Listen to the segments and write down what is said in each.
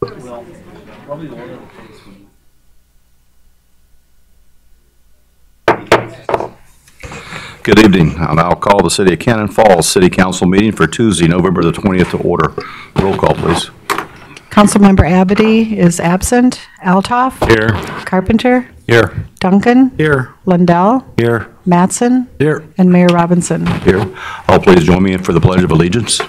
Well, probably one of the things we... Good evening. I'll now call the City of Cannon Falls City Council meeting for Tuesday, November the 20th to order. Roll call, please. Councilmember Abity is absent. Altoff? Here. Carpenter? Here. Duncan? Here. Lundell? Here. Mattson? Here. And Mayor Robinson. Here. All please join me for the Pledge of Allegiance.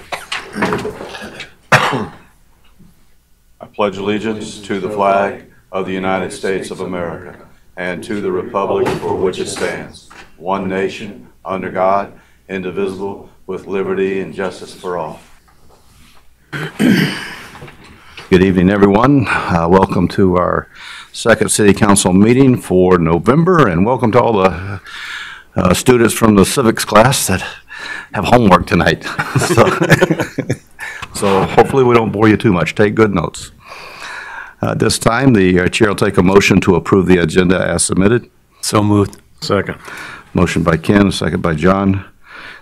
I pledge allegiance to the flag of the United States of America and to the republic for which it stands, one nation, under God, indivisible, with liberty and justice for all. Good evening, everyone. Welcome to our second City Council meeting for November, and welcome to all the students from the civics class that have homework tonight. So hopefully we don't bore you too much. Take good notes. At this time, the chair will take a motion to approve the agenda as submitted. So moved. Second. Motion by Ken, second by John.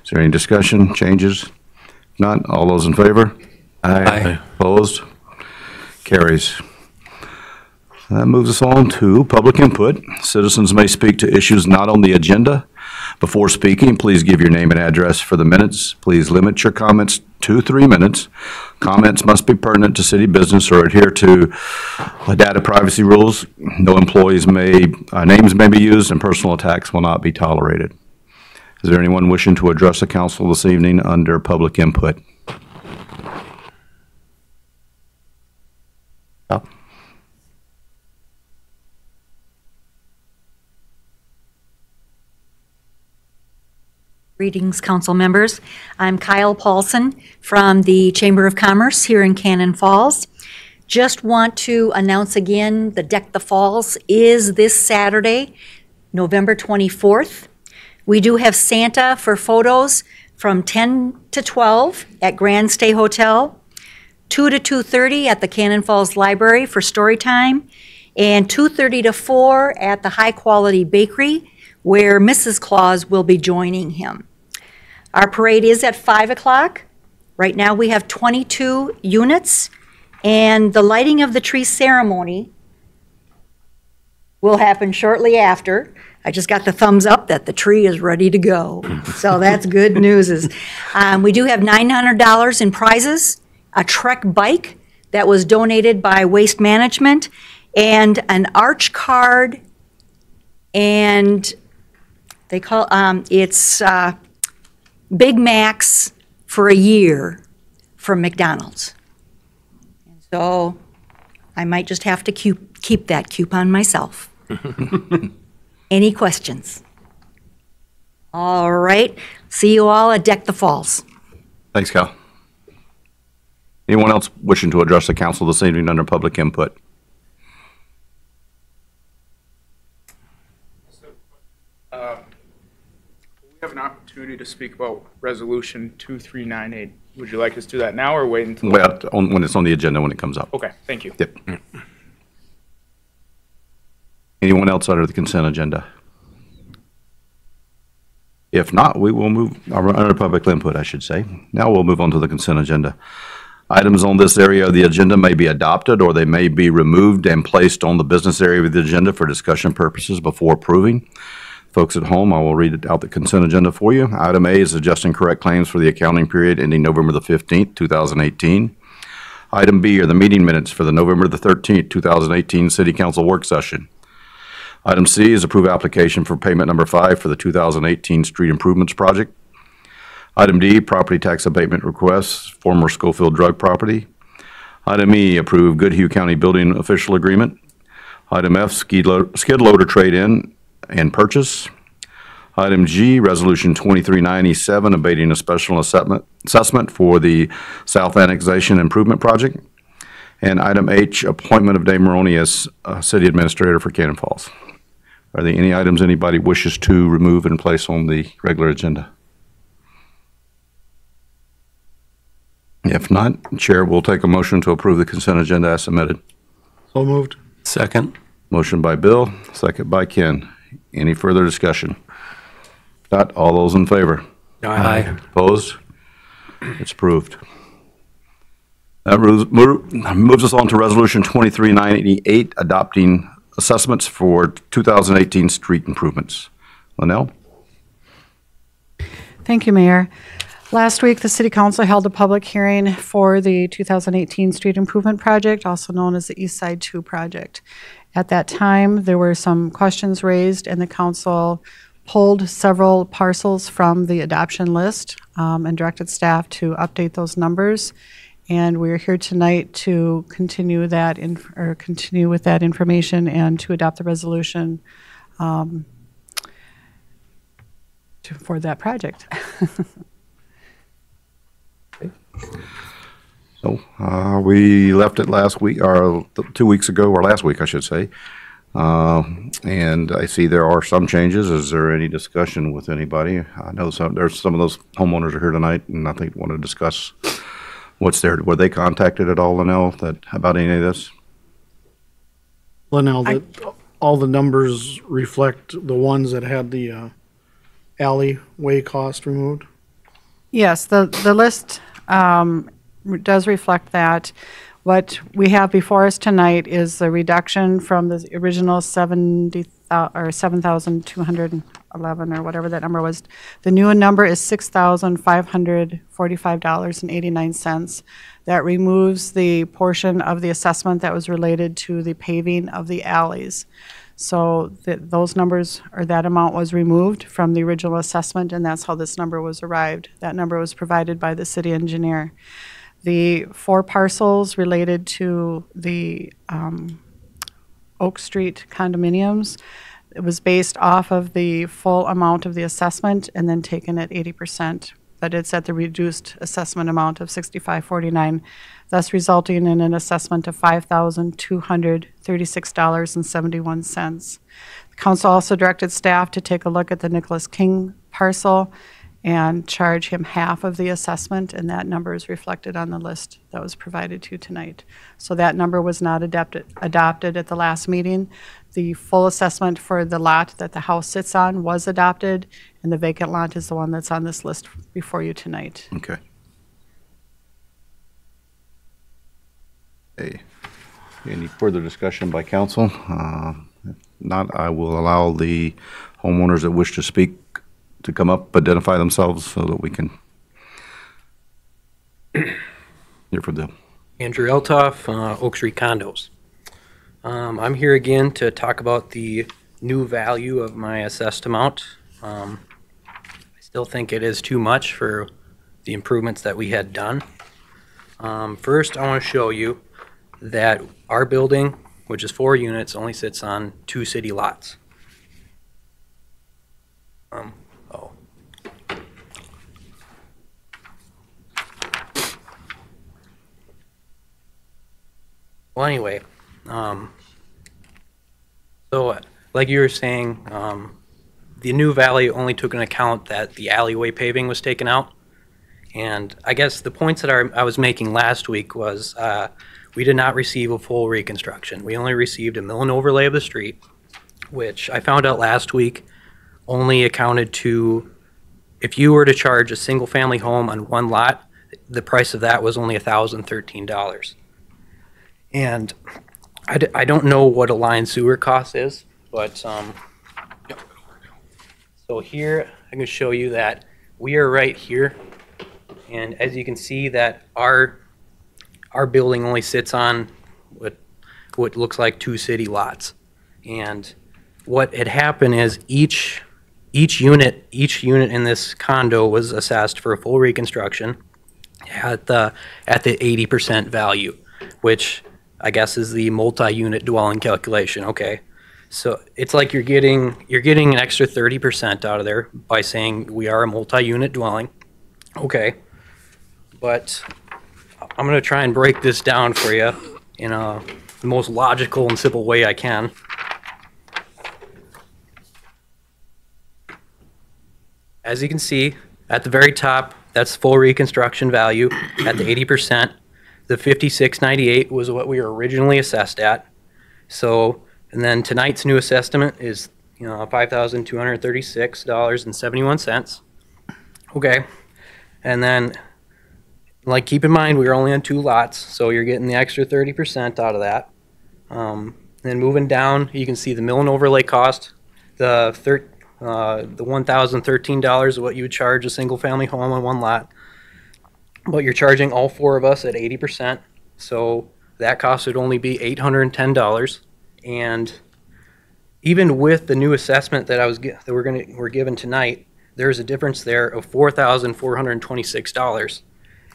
Is there any discussion, changes? None. All those in favor? Aye. Opposed? Carries. That moves us on to public input. Citizens may speak to issues not on the agenda. Before speaking, please give your name and address for the minutes. Please limit your comments to 3 minutes. Comments must be pertinent to city business or adhere to data privacy rules. No employees' names may be used, and personal attacks will not be tolerated. Is there anyone wishing to address the council this evening under public input? Greetings, council members. I'm Kyle Paulson from the Chamber of Commerce here in Cannon Falls. Just want to announce again, the Deck the Falls is this Saturday, November 24th. We do have Santa for photos from 10 to 12 at Grand Stay Hotel, 2 to 2:30 at the Cannon Falls Library for story time, and 2:30 to 4 at the High Quality Bakery, where Mrs. Claus will be joining him. Our parade is at 5 o'clock. Right now we have 22 units, and the lighting of the tree ceremony will happen shortly after. I just got the thumbs up that the tree is ready to go. So that's good news. We do have $900 in prizes, a Trek bike that was donated by Waste Management, and an Arch card, and they call it's Big Macs for a year from McDonald's. And so I might just have to keep that coupon myself. Any questions? All right. See you all at Deck the Falls. Thanks, Cal. Anyone else wishing to address the council this evening under public input? We have an opportunity to speak about Resolution 2398. Would you like us to do that now or wait until? Well, when it's on the agenda, when it comes up. Okay, thank you. Yep. Anyone else under the consent agenda? If not, we will move, under public input, I should say. Now we'll move on to the consent agenda. Items on this area of the agenda may be adopted, or they may be removed and placed on the business area of the agenda for discussion purposes before approving. Folks at home, I will read out the consent agenda for you. Item A is adjusting correct claims for the accounting period ending November the 15th, 2018. Item B are the meeting minutes for the November the 13th, 2018 City Council work session. Item C is approve application for payment number 5 for the 2018 Street Improvements Project. Item D, property tax abatement requests, former Schofield drug property. Item E, approve Goodhue County Building Official Agreement. Item F, skid loader trade-in and purchase. Item G, Resolution 2397, abating a special assessment for the South Annexation Improvement Project. And item H, appointment of Dave Maroney as City Administrator for Cannon Falls. Are there any items anybody wishes to remove and place on the regular agenda? If not, Chair will take a motion to approve the consent agenda as submitted. So moved. Second. Motion by Bill, second by Ken. Any further discussion? Not all those in favor? Aye. Opposed? It's approved. That moves us on to Resolution 23988, adopting assessments for 2018 street improvements. Linnell? Thank you, Mayor. Last week, the City Council held a public hearing for the 2018 Street Improvement Project, also known as the East Side 2 project. At that time, there were some questions raised, and the council pulled several parcels from the adoption list and directed staff to update those numbers. And we're here tonight to continue with that information and to adopt the resolution for that project. So we left it last week, or 2 weeks ago, or last week, I should say. And I see there are some changes. Is there any discussion with anybody? I know there's some of those homeowners are here tonight, and I think want to discuss what's there. Were they contacted at all, Linnell, about any of this? Linnell, all the numbers reflect the ones that had the alleyway cost removed? Yes, the list does reflect that. What we have before us tonight is the reduction from the original 7,211 or whatever that number was. The new number is $6,545.89. That removes the portion of the assessment that was related to the paving of the alleys. So those numbers, or that amount, was removed from the original assessment, and that's how this number was arrived. That number was provided by the city engineer. The 4 parcels related to the Oak Street condominiums, it was based off of the full amount of the assessment and then taken at 80%, but it's at the reduced assessment amount of $65.49, thus resulting in an assessment of $5,236.71. The council also directed staff to take a look at the Nicholas King parcel and charge him half of the assessment, and that number is reflected on the list that was provided to you tonight. So that number was not adopted at the last meeting. The full assessment for the lot that the house sits on was adopted, and the vacant lot is the one that's on this list before you tonight. Okay. Hey, any further discussion by council? If not, I will allow the homeowners that wish to speak to come up, identify themselves so that we can hear from them. Andrew Eltoff, Oak Street Condos. I'm here again to talk about the new value of my assessed amount. I still think it is too much for the improvements that we had done. First, I want to show you that our building, which is 4 units, only sits on 2 city lots. Well, anyway, so like you were saying, the new value only took into account that the alleyway paving was taken out. And I guess the points that I was making last week was we did not receive a full reconstruction. We only received a mill and overlay of the street, which I found out last week only accounted to, if you were to charge a single family home on one lot, the price of that was only $1,013. And I don't know what a line sewer cost is, but so here I can show you that we are right here, and as you can see that our building only sits on what looks like 2 city lots. And what had happened is each unit in this condo was assessed for a full reconstruction at the 80% value, which I guess is the multi-unit dwelling calculation. Okay, so it's like you're getting an extra 30% out of there by saying we are a multi-unit dwelling. Okay, but I'm gonna try and break this down for you in the most logical and simple way I can. As you can see, at the very top, that's full reconstruction value at the 80%. The $56.98 was what we were originally assessed at. So, and then tonight's new assessment is, $5,236.71. Okay, and then like, keep in mind, we were only on 2 lots, so you're getting the extra 30% out of that. Then moving down, you can see the mill and overlay cost. The $1,013 is what you would charge a single-family home on 1 lot. But you're charging all 4 of us at 80%, so that cost would only be $810. And even with the new assessment that we're given tonight, there's a difference there of $4,426.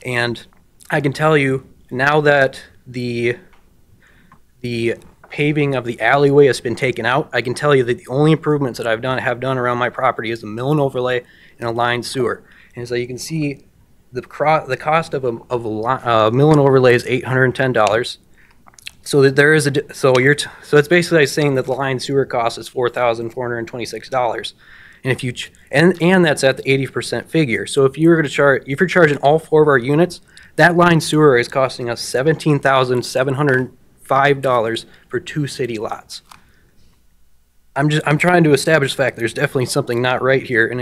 And I can tell you now that the paving of the alleyway has been taken out, I can tell you that the only improvements that have done around my property is a mill and overlay and a lined sewer. And so you can see the cost of a mill and overlay is $810. So that there is so it's basically saying that the lined sewer cost is $4,426. And if you and that's at the 80% figure. So if you're charging all 4 of our units, that line sewer is costing us $17,705 for 2 city lots. I'm trying to establish the fact there's definitely something not right here, and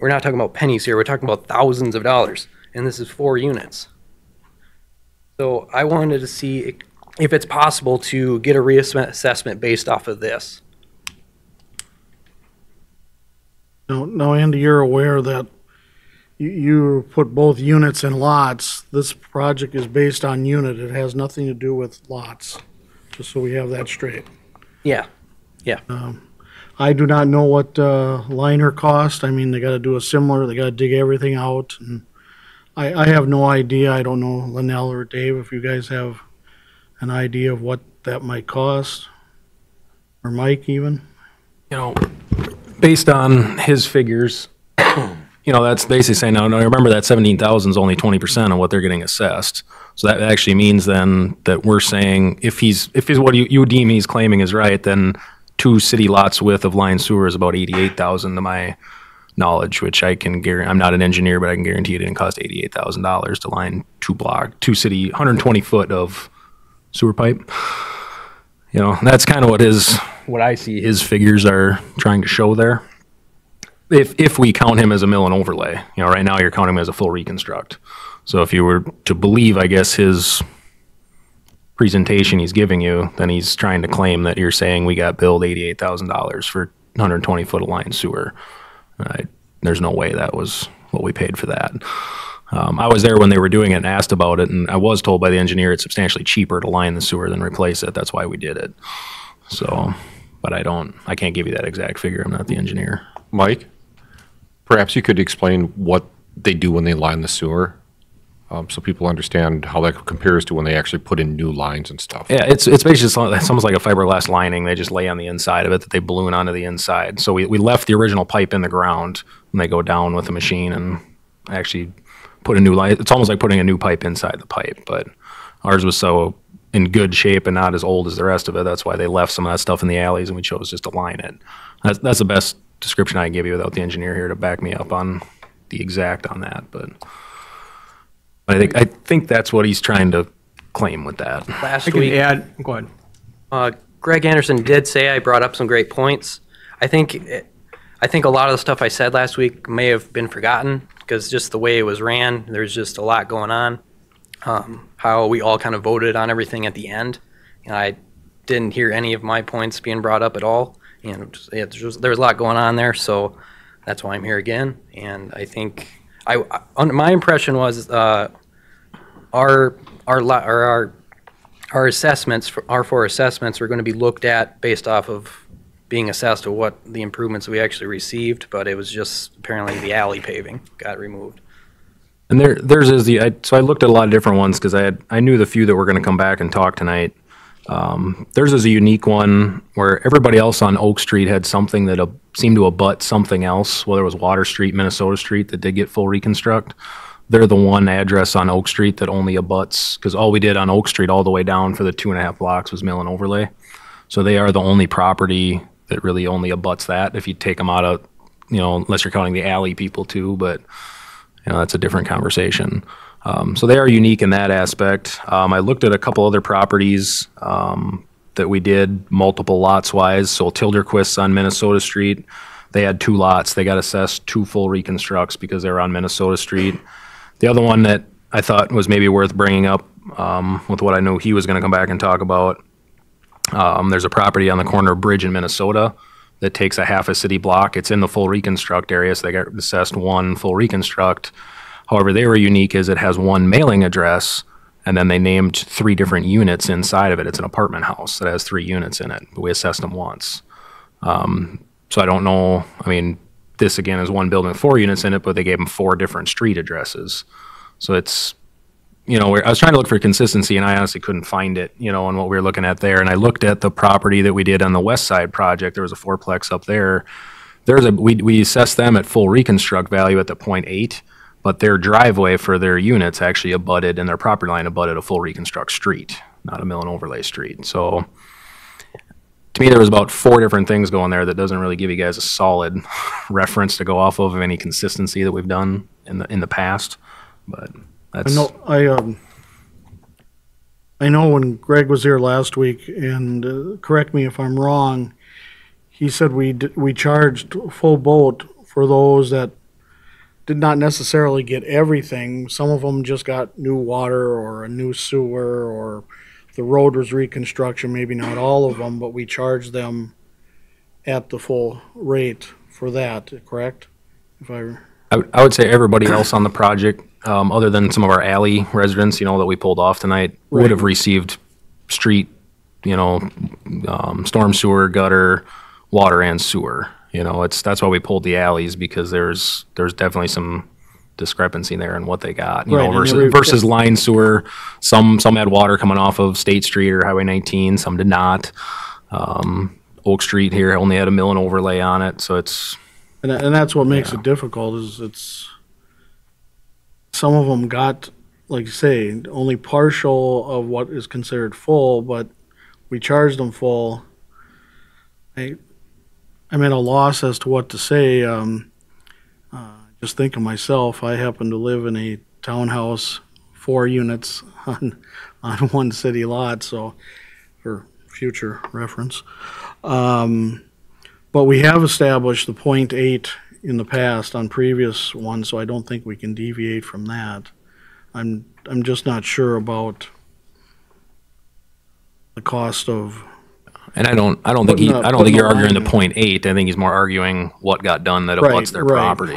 we're not talking about pennies here. We're talking about thousands of dollars, and this is 4 units. So I wanted to see if it's possible to get a reassessment based off of this. Now, Andy, you're aware that you put both units and lots. This project is based on unit. It has nothing to do with lots, just so we have that straight. Yeah. I do not know what liner cost. I mean, they got to do they got to dig everything out. And I have no idea. I don't know, Linnell or Dave, if you guys have an idea of what that might cost, or Mike even. You know, based on his figures, you know, that's basically saying, now remember that 17,000 is only 20% of what they're getting assessed. So that actually means then that we're saying if he's what you deem he's claiming is right, then 2 city lots width of line sewer is about 88,000 to my knowledge, which I can guarantee. I'm not an engineer, but I can guarantee it didn't cost $88,000 to line 2 city 120 foot of sewer pipe. You know, that's kind of what I see his figures are trying to show there. If we count him as a mill and overlay, you know, right now you're counting him as a full reconstruct. So if you were to believe, I guess, his presentation he's giving you, then he's trying to claim that you're saying we got billed $88,000 for 120 foot of line sewer. There's no way that was what we paid for that. I was there when they were doing it and asked about it, and I was told by the engineer it's substantially cheaper to line the sewer than replace it. That's why we did it. So, but I can't give you that exact figure. I'm not the engineer. Mike, perhaps you could explain what they do when they line the sewer, so people understand how that compares to when they actually put in new lines and stuff. Yeah, it's basically it's almost like a fiberglass lining. They just lay on the inside of it that they balloon onto the inside. So we left the original pipe in the ground, and they go down with the machine and actually put a new line. It's almost like putting a new pipe inside the pipe, but ours was so in good shape and not as old as the rest of it. That's why they left some of that stuff in the alleys, and we chose just to line it. That's the best description I can give you without the engineer here to back me up on the exact on that, but I think that's what he's trying to claim with that. Last week, Go ahead. Greg Anderson did say I brought up some great points. I think a lot of the stuff I said last week may have been forgotten because just the way it was ran, there's just a lot going on. How we all kind of voted on everything at the end. I didn't hear any of my points being brought up at all. There was a lot going on there, so that's why I'm here again. And I think my impression was our assessments, our 4 assessments, were going to be looked at based off of being assessed to what the improvements we actually received, but it was just apparently the alley paving got removed. And theirs is so I looked at a lot of different ones because I knew the few that were going to come back and talk tonight. Theirs is a unique one where everybody else on Oak Street had something that seemed to abut something else, whether it was Water Street, Minnesota Street, that did get full reconstruct. They're the one address on Oak Street that only abuts, because all we did on Oak Street all the way down for the 2.5 blocks was mill and overlay. So they are the only property that really only abuts that if you take them out of, unless you're counting the alley people too, but that's a different conversation. So they are unique in that aspect. I looked at a couple other properties that we did multiple lots wise. So Tilderquist's on Minnesota Street, they had 2 lots. They got assessed 2 full reconstructs because they were on Minnesota Street. The other one that I thought was maybe worth bringing up with what I know he was going to come back and talk about. There's a property on the corner of Bridge in Minnesota that takes a half a city block. It's in the full reconstruct area, so they got assessed one full reconstruct. However, they were unique as it has one mailing address, and then they named 3 different units inside of it. It's an apartment house that has 3 units in it, but we assessed them once. So I don't know, I mean, this again is one building with 4 units in it, but they gave them 4 different street addresses. So it's, you know, I was trying to look for consistency, and I honestly couldn't find it, you know, in what we were looking at there. And I looked at the property that we did on the west side project. There was a 4-plex up there. We assessed them at full reconstruct value at the 0.8, but their driveway for their units actually abutted, and their property line abutted a full reconstruct street, not a mill and overlay street. So to me, there was about 4 different things going there that doesn't really give you guys a solid reference to go off of any consistency that we've done in the past. But that's. I know when Greg was here last week, and correct me if I'm wrong, he said we charged full boat for those that did not necessarily get everything. Some of them just got new water or a new sewer, or the road was reconstruction, maybe not all of them, but we charged them at the full rate for that, correct? I would say everybody else on the project, other than some of our alley residents, you know, that we pulled off tonight, would have received street, you know, storm sewer, gutter, water, and sewer. You know, that's why we pulled the alleys, because there's definitely some discrepancy there in what they got, you know, versus line sewer. Some had water coming off of State Street or Highway 19, some did not. Oak Street here only had a mill and overlay on it, so it's. And that's what makes it difficult, is it's, some of them got, like you say, only partial of what is considered full, but we charged them full. I'm at a loss as to what to say. Just think of myself, I happen to live in a townhouse, 4 units on one city lot, so for future reference. But we have established the 0.8 in the past on previous ones, so I don't think we can deviate from that. I'm just not sure about the cost of. And I don't think you're arguing the 0.8. I think he's more arguing what got done that abuts their property.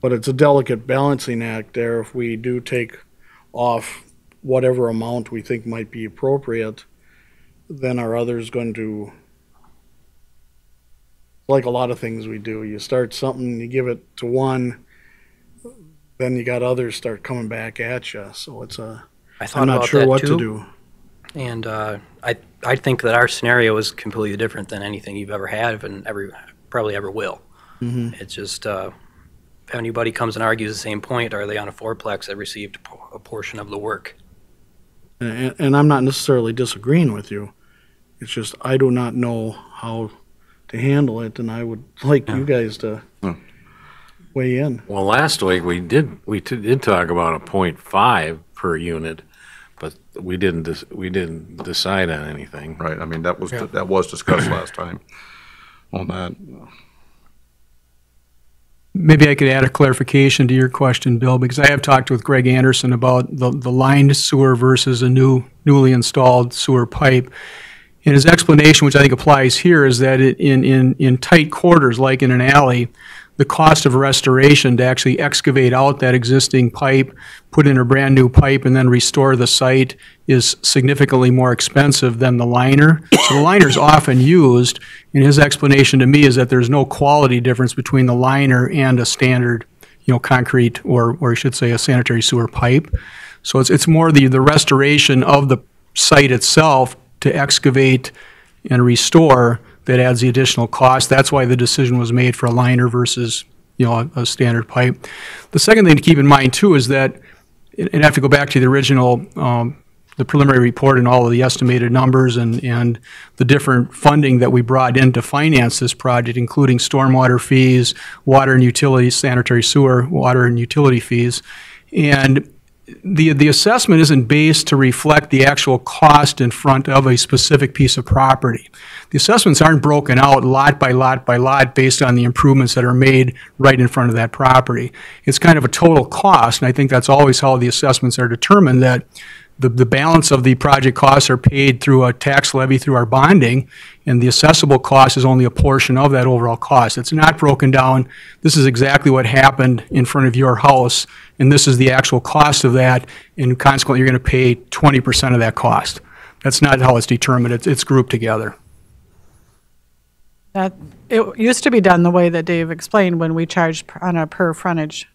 But it's a delicate balancing act there. If we do take off whatever amount we think might be appropriate, then are others going to, like a lot of things we do, you start something, you give it to one, then you got others start coming back at you. So it's I'm not sure what to do. And I think that our scenario is completely different than anything you've ever had and probably ever will. Mm-hmm. It's just if anybody comes and argues the same point, are they on a 4-plex that received a portion of the work? And I'm not necessarily disagreeing with you. It's just I do not know how to handle it, and I would like you guys to weigh in. Well, last week we did talk about a 0.5 per unit, but we didn't decide on anything. Right, I mean, that was discussed last time on that. Maybe I could add a clarification to your question, Bill, because I have talked with Greg Anderson about the lined sewer versus a newly installed sewer pipe. And his explanation, which I think applies here, is that in tight quarters, like in an alley, the cost of restoration to actually excavate out that existing pipe, put in a brand new pipe, and then restore the site is significantly more expensive than the liner. So the liner is often used, and his explanation to me is that there's no quality difference between the liner and a standard, concrete, or I should say a sanitary sewer pipe. So it's more the restoration of the site itself to excavate and restore that adds the additional cost. That's why the decision was made for a liner versus, a standard pipe. The second thing to keep in mind too is that, and I have to go back to the original, the preliminary report and all of the estimated numbers and the different funding that we brought in to finance this project, including stormwater fees, water and utilities, sanitary sewer, water and utility fees. And the assessment isn't based to reflect the actual cost in front of a specific piece of property. The assessments aren't broken out lot by lot by lot based on the improvements that are made right in front of that property. It's kind of a total cost, and I think that's always how the assessments are determined, that the balance of the project costs are paid through a tax levy through our bonding, and the assessable cost is only a portion of that overall cost. It's not broken down. This is exactly what happened in front of your house, and this is the actual cost of that, and consequently, you're going to pay 20% of that cost. That's not how it's determined. It's grouped together. That, it used to be done the way that Dave explained when we charged on a per frontage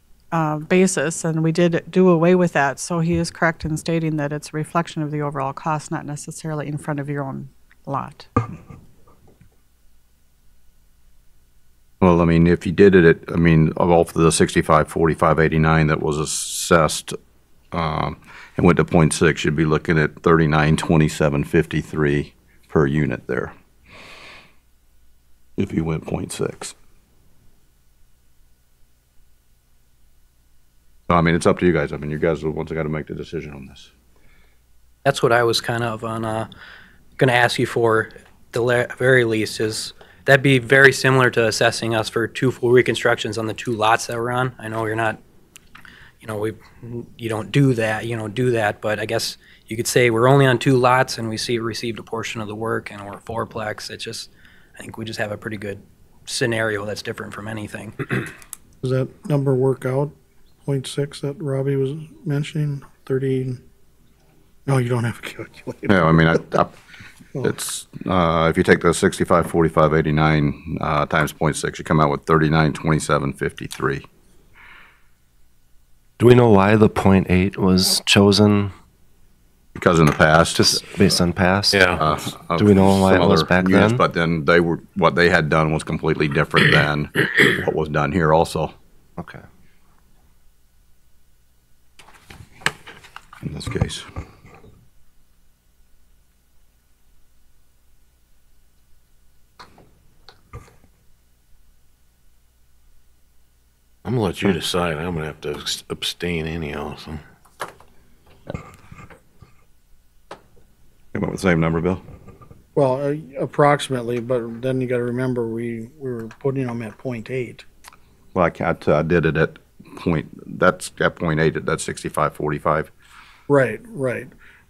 basis, and we did do away with that. So he is correct in stating that it's a reflection of the overall cost, not necessarily in front of your own lot. Well, I mean, if you did it, I mean, of the 65, 45, 89 that was assessed and went to 0.6, you'd be looking at 39, 27, 53 per unit there. If you went 0.6. So, I mean, it's up to you guys. I mean, you guys are the ones that got to make the decision on this. That's what I was kind of on, going to ask you for, the very least, is that'd be very similar to assessing us for 2 full reconstructions on the 2 lots that we're on. I know you're not, you don't do that, but I guess you could say we're only on 2 lots and we received a portion of the work and we're 4-plex. It's just, I think we just have a pretty good scenario that's different from anything. Does that number work out? 0.6 that Robbie was mentioning? 30? No, you don't have a calculator. Yeah, I mean, it's, if you take the 65, 45, 89 times 0.6, you come out with 39, 27, 53. Do we know why the 0.8 was chosen? Because in the past. Just based on past? Yeah. Do we know why it was other back units, then? But then what they had done was completely different than what was done here also, Okay. in this case. I'm gonna let you decide. I'm gonna have to abstain anyhow, so. Come up with the same number, Bill? Well, approximately, but then you got to remember we were putting them at 0.8. Well, I did it at that's at 0.8, that's 65, 45. Right.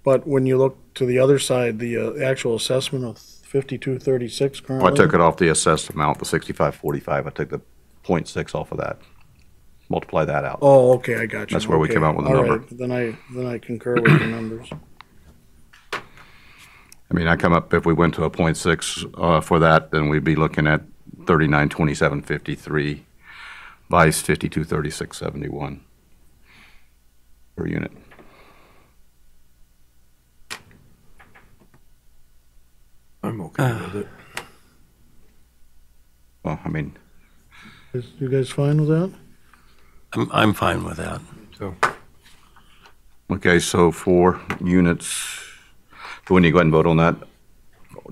But when you look to the other side, the actual assessment of 5236 currently. Well, I took it off the assessed amount, the 65, 45. I took the 0.6 off of that. Multiply that out. Oh, okay, I got you. That's where we Okay, came out with the all number. right, Then I concur with the numbers. I mean, if we went to a 0.6 for that, then we'd be looking at 39, 27, 53, vice 52, 36, 71 per unit. I'm okay with it. Well, I mean, You guys fine with that? I'm fine with that. okay, so 4 units. Do we need to go ahead and vote on that?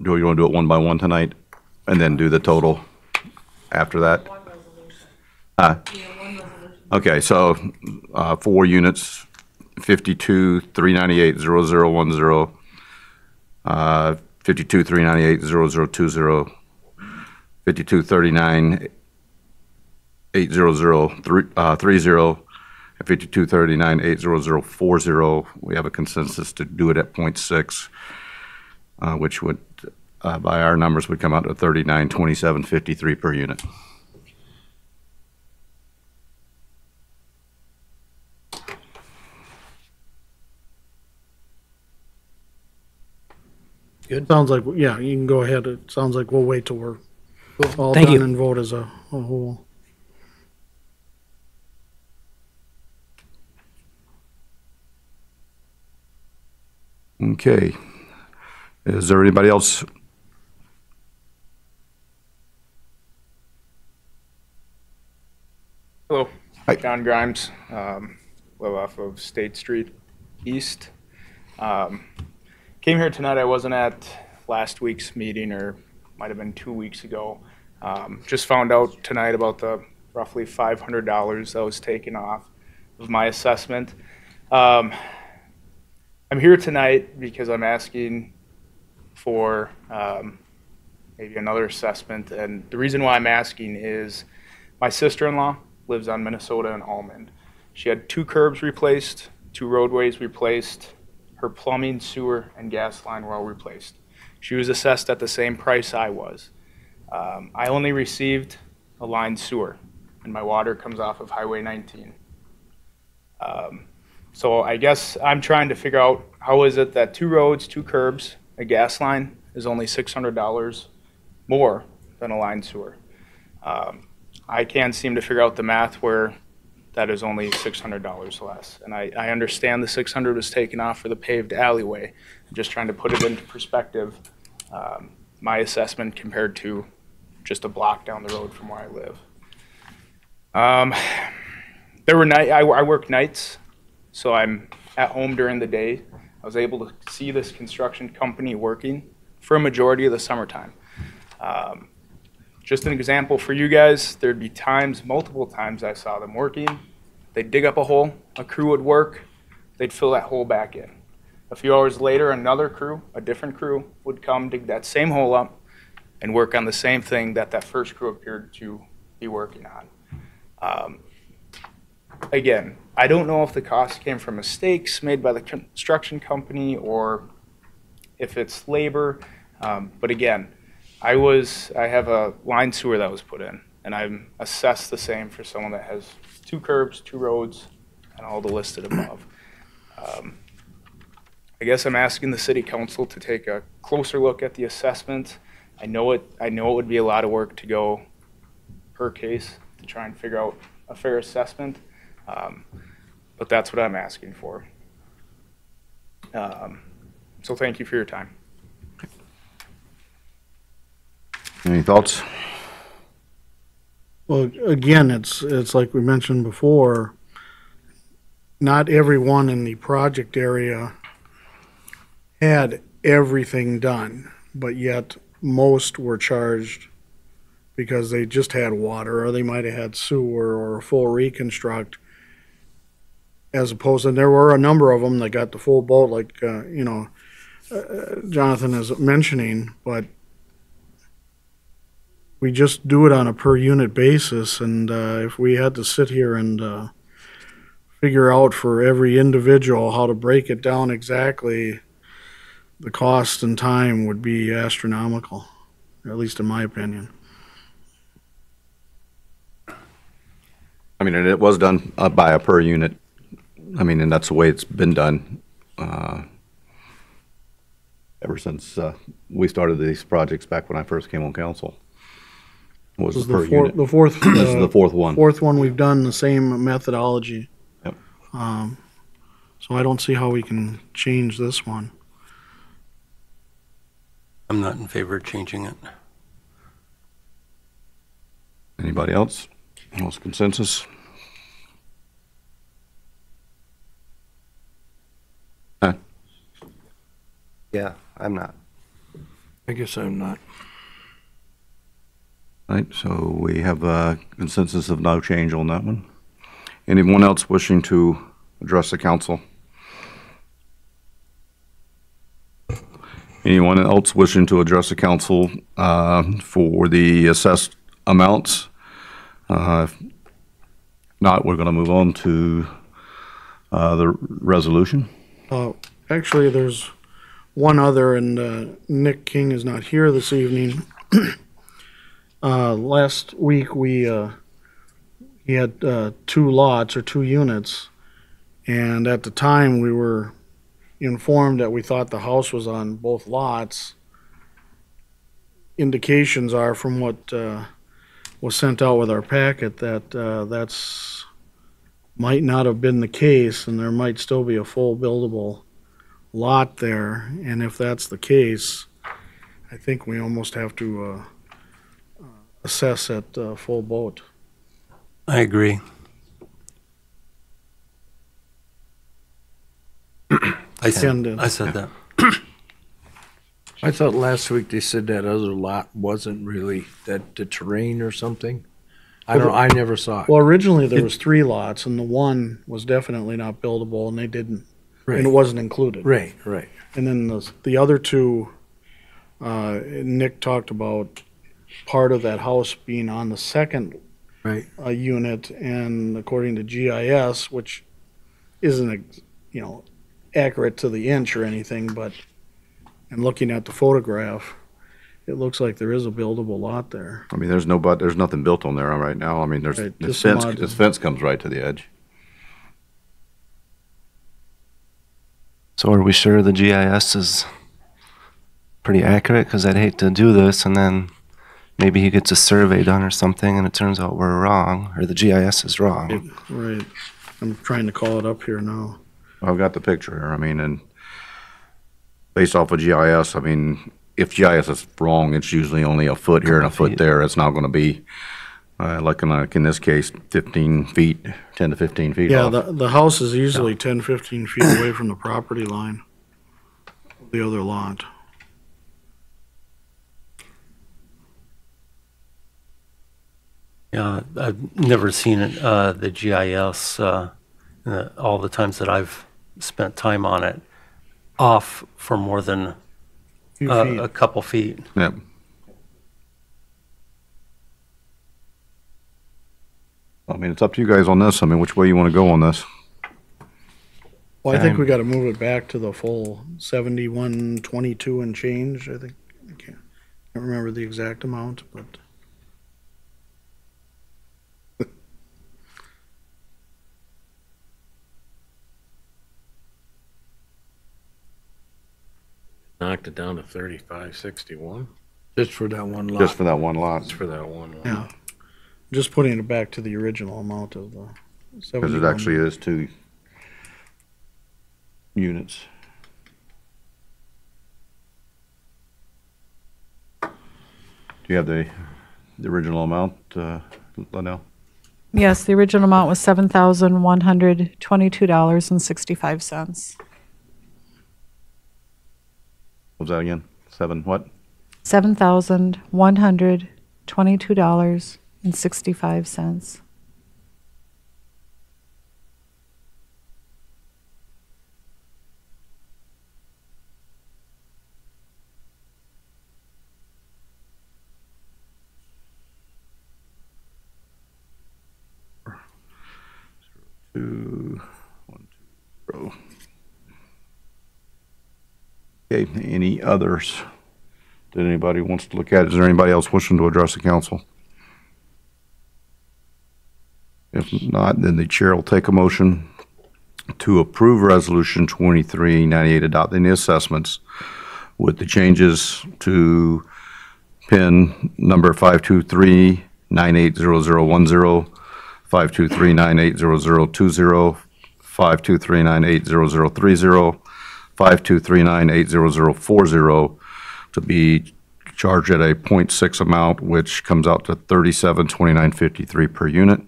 Do you want to do it one by one tonight and then do the total after that? Okay, so 4 units, 52, 398, 0010, 52, 398, 0020, 52, 39, 80030, and 52, 39, 80040. We have a consensus to do it at 0.6, which would, by our numbers, would come out to 39, 27, 53 per unit. Good. Sounds like, yeah, you can go ahead. It sounds like we'll wait till we're all Thank done you. and vote as a whole. Okay. Is there anybody else? Hello, Hi. John Grimes, live off of State Street East. Came here tonight, I wasn't at last week's meeting, or might have been 2 weeks ago. Just found out tonight about the roughly $500 that was taken off of my assessment. I'm here tonight because I'm asking for maybe another assessment. And the reason why I'm asking is my sister-in-law lives on Minnesota and Almond. She had 2 curbs replaced, 2 roadways replaced, her plumbing, sewer, and gas line were all replaced. She was assessed at the same price I was. I only received a line sewer, and my water comes off of Highway 19. So I guess I'm trying to figure out how is it that 2 roads, 2 curbs, a gas line is only $600 more than a line sewer. I can't seem to figure out the math where that is only $600 less. And I understand the 600 was taken off for the paved alleyway. I'm just trying to put it into perspective, my assessment compared to just a block down the road from where I live. I work nights, so I'm at home during the day. I was able to see this construction company working for a majority of the summertime. Just an example for you guys, there'd be times, multiple times I saw them working. They'd dig up a hole, a crew would work, they'd fill that hole back in. A few hours later, another crew, a different crew, would come dig that same hole up and work on the same thing that that first crew appeared to be working on. Again, I don't know if the cost came from mistakes made by the construction company or if it's labor, but again, I have a line sewer that was put in, and I'm assessed the same for someone that has 2 curbs, 2 roads, and all the listed above. I guess I'm asking the city council to take a closer look at the assessment. I know it would be a lot of work to go per case to try and figure out a fair assessment, but that's what I'm asking for. So thank you for your time. Any thoughts? Well, again, it's like we mentioned before, not everyone in the project area had everything done, but yet most were charged because they just had water, or they might have had sewer or a full reconstruct, as opposed, and there were a number of them that got the full boat, like, Jonathan is mentioning, but we just do it on a per unit basis, and if we had to sit here and figure out for every individual how to break it down exactly, the cost and time would be astronomical, at least in my opinion. I mean, and it was done by a per unit. I mean, and that's the way it's been done ever since we started these projects back when I first came on council. Was This is the per unit. the fourth. This is the fourth one. Fourth one we've done the same methodology. Yep. So I don't see how we can change this one. I'm not in favor of changing it. Anybody else? What's consensus? Huh? Yeah, I'm not. I guess I'm not. Right, so we have a consensus of no change on that one. Anyone else wishing to address the council? Anyone else wishing to address the council for the assessed amounts? If not, we're going to move on to the resolution. Actually, there's one other, and Nick King is not here this evening. Last week he had 2 lots or 2 units, and at the time we were informed that we thought the house was on both lots. Indications are from what was sent out with our packet that that's might not have been the case, and there might still be a full buildable lot there. And if that's the case, I think we almost have to assess at full boat. I agree. I said that. I thought last week they said that other lot wasn't really, that the terrain or something. I never saw it. Well, originally there was 3 lots, and the one was definitely not buildable, and they didn't, and it Right. wasn't included. Right, right. And then the other 2, Nick talked about part of that house being on the second Right. unit, and according to GIS, which isn't, accurate to the inch or anything, but, and looking at the photograph, it looks like there is a buildable lot there. I mean, there's nothing built on there right now. I mean, Right, this just some fence, odd- this fence comes right to the edge. So are we sure the GIS is pretty accurate? Because I'd hate to do this and then maybe he gets a survey done or something and it turns out we're wrong, or the GIS is wrong. Right. I'm trying to call it up here now. I've got the picture here. I mean, and based off of GIS, I mean, if GIS is wrong, it's usually only a foot here and a foot there. It's not going to be, like in this case, 15 feet, 10 to 15 feet Yeah, off. the house is usually 10, 15 feet away from the property line, of the other lot. Yeah, I've never seen it, the GIS, all the times that I've spent time on it, off for more than Few feet. a couple feet. Yep. I mean, it's up to you guys on this. I mean, which way you want to go on this? Well, I think we gotta move it back to the full 7122 and change, I think. I can't remember the exact amount, but. Knocked it down to 3561. Just for that one lot. Just for that one lot. That's for that one. Yeah, just putting it back to the original amount of the Because it 71. actually is 2 units. Do you have the original amount, Linnell? Yes, the original amount was $7,122.65. What was that again? 7 what? $7,122.65. Two, 1, 2, 0. Okay, any others that anybody wants to look at? Is there anybody else wishing to address the council? If not, then the chair will take a motion to approve Resolution 2398 adopting the assessments with the changes to PIN number 523980010, 523980020, 523980030, 523980040 to be charged at a 0.6 amount, which comes out to $37.2953 per unit.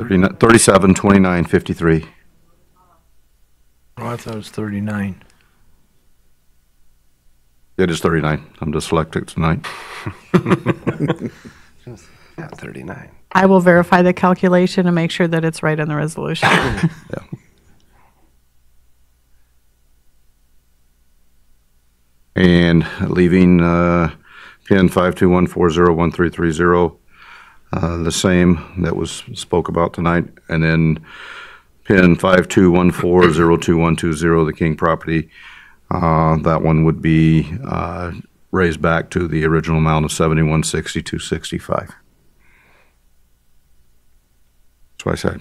$37.2953. Oh, I thought it was 39. It is 39. I'm dyslexic tonight. Yeah, 39. I will verify the calculation and make sure that it's right in the resolution. Yeah. And leaving PIN 521401330, the same that was spoke about tonight, and then PIN 521402120, the King property, that one would be raised back to the original amount of $71,6265. That's what I said,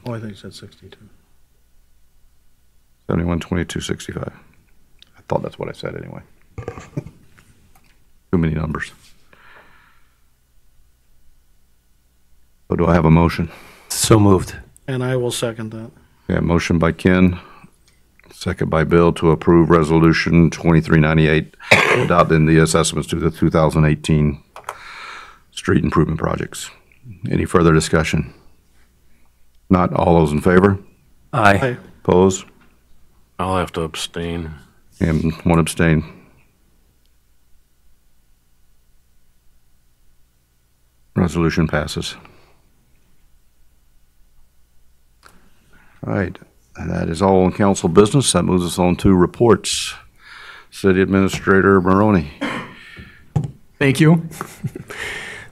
Oh, I think it said 62. $71,2265. I thought that's what I said anyway. Too many numbers. So do I have a motion? So moved. And I will second that. Yeah, motion by Ken, second by Bill to approve Resolution 2398, adopting the assessments to the 2018 street improvement projects. Any further discussion? Not all those in favor? Aye. Opposed? I'll have to abstain. And one abstain. Resolution passes. All right, and that is all on council business. That moves us on to reports. City Administrator Maroney. Thank you.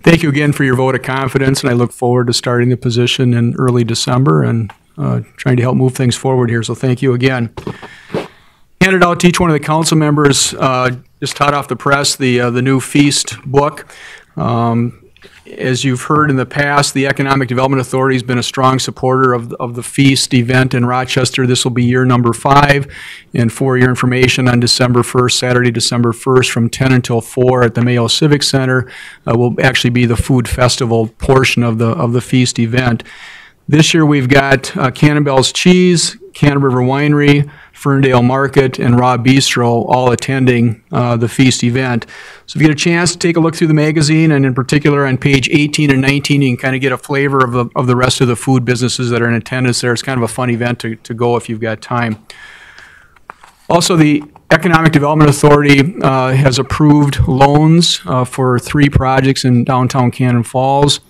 Thank you again for your vote of confidence, and I look forward to starting the position in early December and trying to help move things forward here, so thank you again. Handed out to each one of the council members, just hot off the press, the new Feast book. As you've heard in the past, the Economic Development Authority has been a strong supporter of the Feast event in Rochester. This will be year number 5. And for your information, on December 1st, Saturday, December 1st, from 10 until 4 at the Mayo Civic Center, will actually be the food festival portion of the Feast event. This year we've got Cannonbell's Cheese, Cannon River Winery, Ferndale Market, and Raw Bistro all attending the Feast event. So if you get a chance to take a look through the magazine, and in particular on page 18 and 19, you can kind of get a flavor of the rest of the food businesses that are in attendance there. It's kind of a fun event to go if you've got time. Also, the Economic Development Authority has approved loans for 3 projects in downtown Cannon Falls.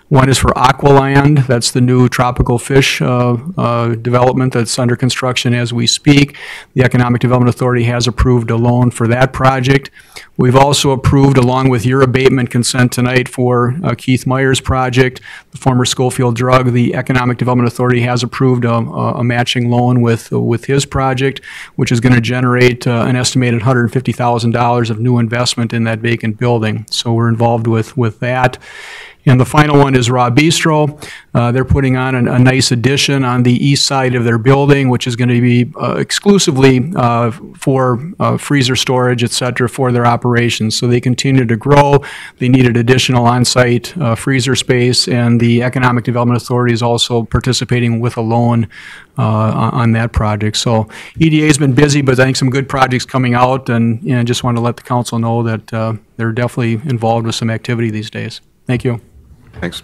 One is for Aqualand. That's the new tropical fish development that's under construction as we speak. The Economic Development Authority has approved a loan for that project. We've also approved, along with your abatement consent tonight, for Keith Meyer's project, the former Schofield Drug. The Economic Development Authority has approved a matching loan with his project, which is going to generate an estimated $150,000 of new investment in that vacant building. So we're involved with that. And the final one is Raw Bistro. They're putting on a nice addition on the east side of their building, which is going to be exclusively for freezer storage, et cetera, for their operations. So they continue to grow. They needed additional on-site freezer space, and the Economic Development Authority is also participating with a loan on that project. So EDA has been busy, but I think some good projects coming out, and just want to let the council know that they're definitely involved with some activity these days. Thank you. Thanks.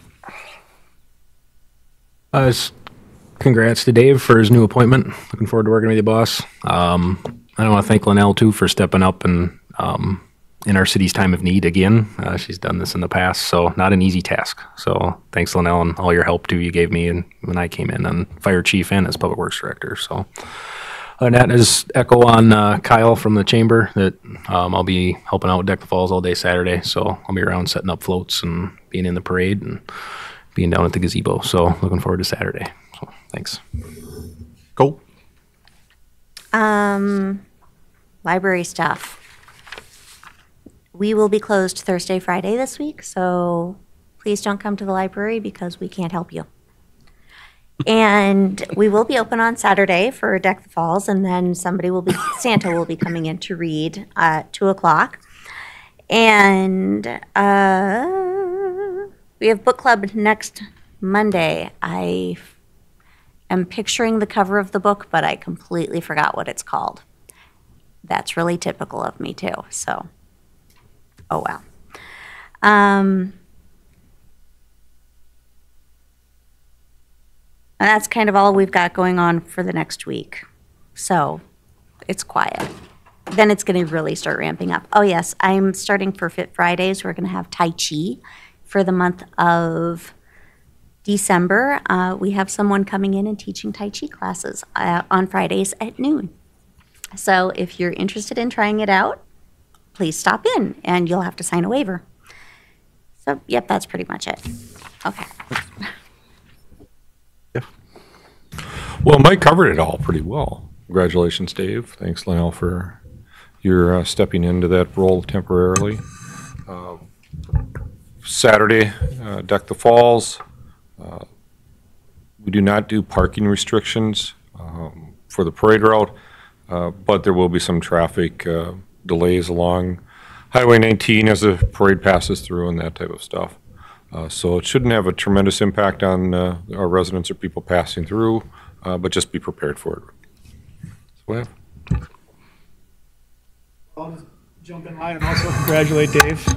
Congrats to Dave for his new appointment. Looking forward to working with you, boss. I want to thank Linnell, too, for stepping up and in our city's time of need again. She's done this in the past, so not an easy task. So thanks, Linnell, and all your help, too, you gave me when I came in, and fire chief and as public works director. So other than that, just echo on Kyle from the chamber that I'll be helping out with Deck the Falls all day Saturday. So I'll be around setting up floats and being in the parade and being down at the gazebo. So looking forward to Saturday. So thanks. Cool. Library stuff. We will be closed Thursday, Friday this week, so please don't come to the library because we can't help you. And we will be open on Saturday for Deck the Falls, and then Santa will be coming in to read at 2 o'clock. And we have book club next Monday. I am picturing the cover of the book, but I completely forgot what it's called. That's really typical of me too, so, oh well. And that's kind of all we've got going on for the next week. So it's quiet. Then it's going to really start ramping up. Oh yes, I'm starting for Fit Fridays. We're going to have Tai Chi for the month of December. We have someone coming in and teaching Tai Chi classes on Fridays at noon. So if you're interested in trying it out, please stop in and you'll have to sign a waiver. So yep, that's pretty much it. Okay. Well, Mike covered it all pretty well. Congratulations, Dave. Thanks, Linnell, for your stepping into that role temporarily. Saturday, Deck the Falls. We do not do parking restrictions for the parade route, but there will be some traffic delays along Highway 19 as the parade passes through and that type of stuff. So it shouldn't have a tremendous impact on our residents or people passing through, but just be prepared for it. So we have. I'll just jump in line and also congratulate Dave.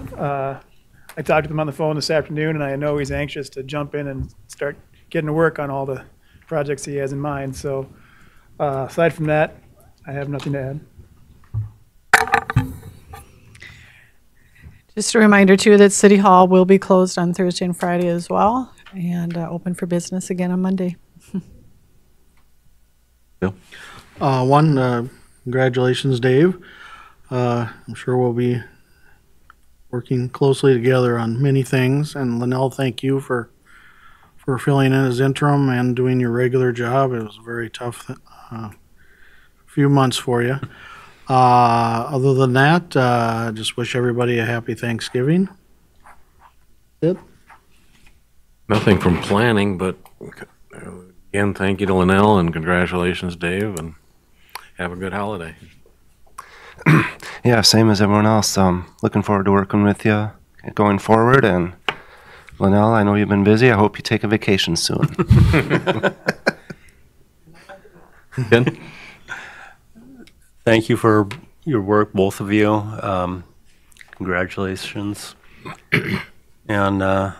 I talked to him on the phone this afternoon, and I know he's anxious to jump in and start getting to work on all the projects he has in mind. So aside from that, I have nothing to add. Just a reminder too that City Hall will be closed on Thursday and Friday as well, and open for business again on Monday. Bill? Congratulations, Dave. I'm sure we'll be working closely together on many things. And Linnell, thank you for filling in as interim and doing your regular job. It was a very tough few months for you. Other than that, just wish everybody a happy Thanksgiving. Yep. Nothing from planning, but again, thank you to Linnell and congratulations, Dave, and have a good holiday. Yeah, same as everyone else. Looking forward to working with you going forward. And Linnell, I know you've been busy. I hope you take a vacation soon. Ken? Thank you for your work, both of you. Congratulations. And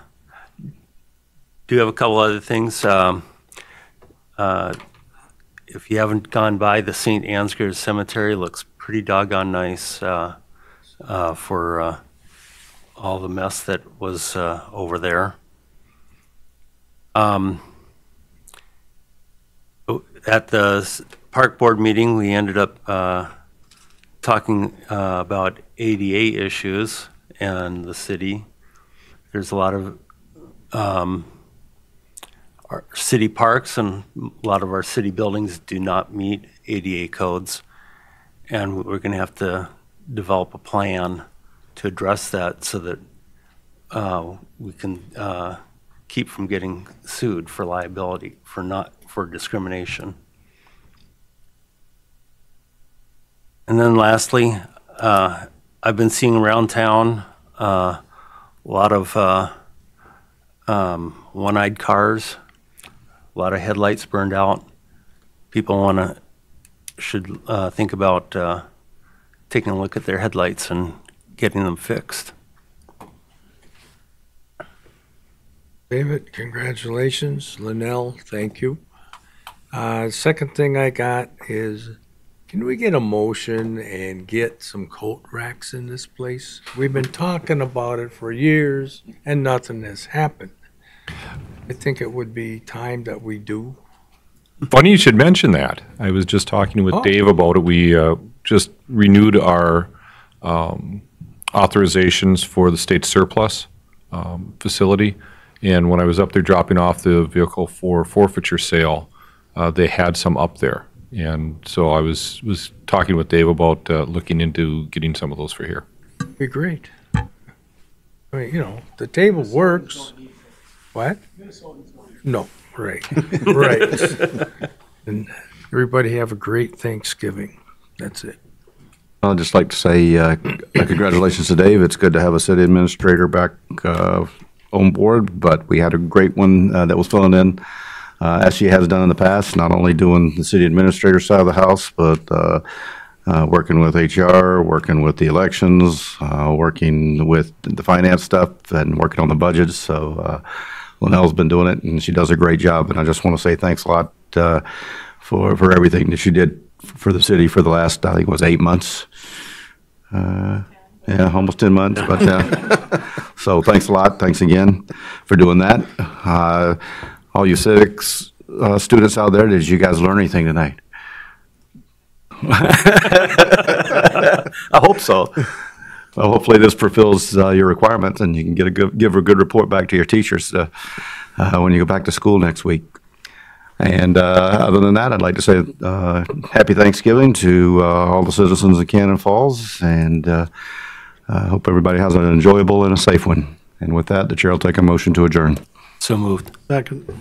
do have a couple other things. If you haven't gone by, the St. Ansgar Cemetery looks pretty doggone nice for all the mess that was over there. At the park board meeting, we ended up talking about ADA issues and the city. There's a lot of our city parks and a lot of our city buildings do not meet ADA codes. And we're going to have to develop a plan to address that so that we can keep from getting sued for liability for discrimination. And then lastly, I've been seeing around town a lot of one-eyed cars, a lot of headlights burned out. People should think about taking a look at their headlights and getting them fixed. David, congratulations. Linnell, thank you. Second thing I got is, can we get a motion and get some coat racks in this place? We've been talking about it for years and nothing has happened. I think it would be time that we do. Funny you should mention that. I was just talking with Dave about it. We just renewed our authorizations for the state surplus facility. And when I was up there dropping off the vehicle for forfeiture sale, they had some up there. And so I was talking with Dave about looking into getting some of those for here. Be great. I mean, the table works. What? No, right, right. And everybody have a great Thanksgiving. That's it. I'd just like to say congratulations to Dave. It's good to have a city administrator back on board, but we had a great one that was filling in, as she has done in the past, not only doing the city administrator side of the house, but working with HR, working with the elections, working with the finance stuff, and working on the budgets. So Linnell's been doing it, and she does a great job. And I just want to say thanks a lot for everything that she did for the city for the last, I think it was 8 months. Yeah, almost 10 months, but so thanks a lot. Thanks again for doing that. All you civics students out there, did you guys learn anything tonight? I hope so. Well, hopefully this fulfills your requirements and you can give a good report back to your teachers when you go back to school next week. And other than that, I'd like to say happy Thanksgiving to all the citizens of Cannon Falls, and I hope everybody has an enjoyable and a safe one. And with that, the chair will take a motion to adjourn. So moved. Second.